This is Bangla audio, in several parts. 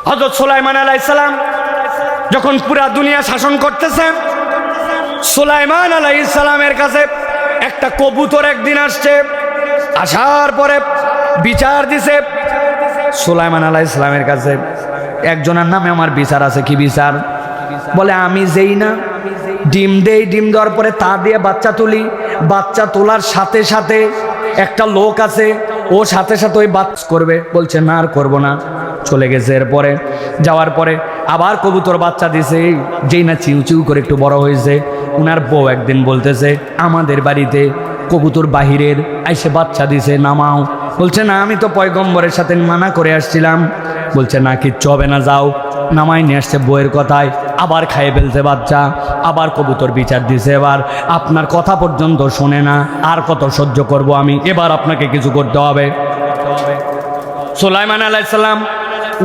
হযরত সুলাইমান আলাইহিস সালাম যখন পুরা দুনিয়া শাসন করতেছে, সুলাইমান আলাইহিস সালামের কাছে একটা কবুতর একদিন আসছে। আসার পরে বিচার দিছে সুলাইমান আলাইহিস সালামের কাছে, একজনের নামে আমার বিচার আছে। কি বিচার? বলে আমি যেই না ডিম দেই, ডিম দেওয়ার পরে তা দিয়ে বাচ্চা তুলি, বাচ্চা তোলার সাথে সাথে একটা লোক আছে, ও সাথে সাথে ওই বাচ্চা করবে। বলছে না, আর করবো না। চলে গেছে। এরপরে যাওয়ার পরে আবার কবুতর বাচ্চা দিছে, যেই না চিউ চিউ করে একটু বড় হয়েছে। উনার বউ একদিন বলতেছে আমাদের বাড়িতে কবুতর বাহিরের আইসে বাচ্চা দিছে, নামাও। বলছে না, আমি তো পয়গম্বরের সাথে মানা করে আসছিলাম। বলছে না, কিচ্ছু হবে না, যাও। নামাই নিয়ে আসছে বউয়ের কথায়, আবার খাইয়ে ফেলছে বাচ্চা। আবার কবুতর বিচার দিছে, এবার আপনার কথা পর্যন্ত শোনে না, আর কত সহ্য করব আমি, এবার আপনাকে কিছু করতে হবে। সুলাইমান আলাইহিস সালাম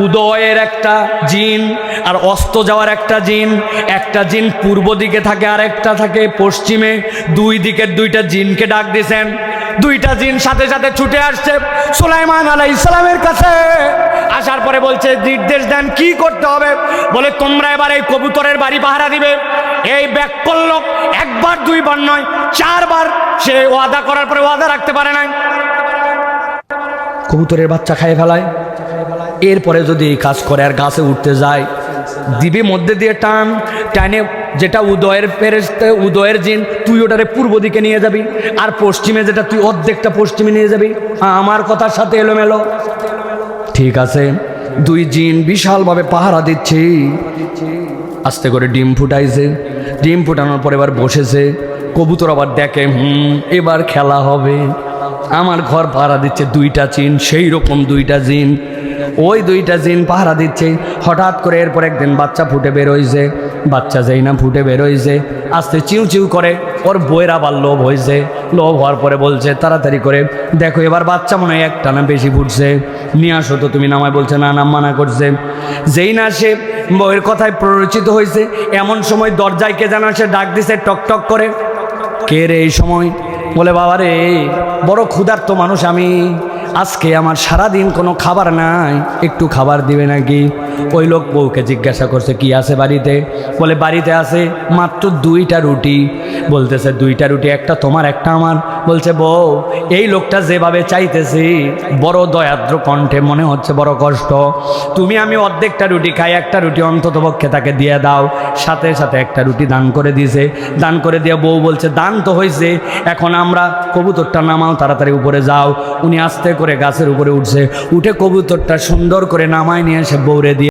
উদয়ের একটা জিন আর অস্ত যাওয়ার একটা জিন, একটা জিন পূর্ব দিকে থাকে আর একটা থাকে পশ্চিমে, দুই দিকের দুইটা জিনকে ডাক দিয়েছেন। দুইটা জিন সাথে সাথে ছুটে আসছে সুলাইমান আলাইহিস সালামের কাছে। আসার পরে বলছে নির্দেশ দেন কি করতে হবে। বলে তোমরা এবার এই কবুতরের বাড়ি পাহারা দিবে। এই ব্যাককল লোক একবার দুইবার নয়, চারবার সে ওয়াদা করার পরে ওয়াদা রাখতে পারে নাই, কবুতরের বাচ্চা খাইয়ে ফেলায়। এরপরে যদি এই কাজ করে আর গাছে উঠতে যায়, দিবে মধ্যে দিয়ে টান টানে, যেটা উদয়ের ফেরেশতা উদয়ের জিন, তুই ওটারে পূর্ব দিকে নিয়ে যাবি, আর পশ্চিমে যেটা তুই অর্ধেকটা পশ্চিমে নিয়ে যাবি। আমার কথার সাথে এলোমেলো। ঠিক আছে, দুই জিন বিশালভাবে পাহারা দিচ্ছে। আস্তে করে ডিম ফুটাইছে, ডিম ফুটানোর পর এবার বসেছে। কবুতর আবার দেখে এবার খেলা হবে। আমার ঘর পাহারা দিচ্ছে দুইটা জিন, সেই রকম দুইটা জিন, ওই দুইটা জিন পাহারা দিচ্ছে। হঠাৎ করে এরপর একদিন বাচ্চা ফুটে বের হয়েছে। বাচ্চা যেই না ফুটে বের হয়েছে, আস্তে চিউ চিউ করে। ওর বইয়ের আবার লোভ হয়েছে। লোভ হওয়ার পরে বলছে তাড়াতাড়ি করে দেখো এবার বাচ্চা মনে হয় একটা না বেশি ফুটছে, নিয়ে আসো তো তুমি। নামায় বলছে না, নাম মানা করছে। যেই না সে বইয়ের কথায় প্ররোচিত হয়েছে, এমন সময় দরজায় কে যেন সে ডাক দিছে টক টক করে। কে রে এই সময়? বলে বাবা রে, বড় ক্ষুধার্ত মানুষ আমি, আজকে আমার সারাদিন কোনো খাবার নাই, একটু খাবার দিবে নাকি? ওই লোক বউকে জিজ্ঞাসা করছে কি আছে বাড়িতে? বলে বাড়িতে আছে মাত্র দুইটা রুটি। বলতেছে দুইটা রুটি, একটা তোমার একটা আমার। বলছে বউ, এই লোকটা যেভাবে চাইতেছি বড় দয়াদ্র কণ্ঠে, মনে হচ্ছে বড় কষ্ট। তুমি আমি অর্ধেকটা রুটি খাই, একটা রুটি অন্তত পক্ষে তাকে দিয়ে দাও। সাথে সাথে একটা রুটি দান করে দিয়েছে। দান করে দিয়ে বউ বলছে দান তো হয়েছে, এখন আমরা কবুতরটা নামাও, তাড়াতাড়ি উপরে যাও। উনি আস্তে করে গাছের উপরে উঠছে, উঠে কবুতরটা সুন্দর করে নামায় নিয়ে এসে বউরে দিয়ে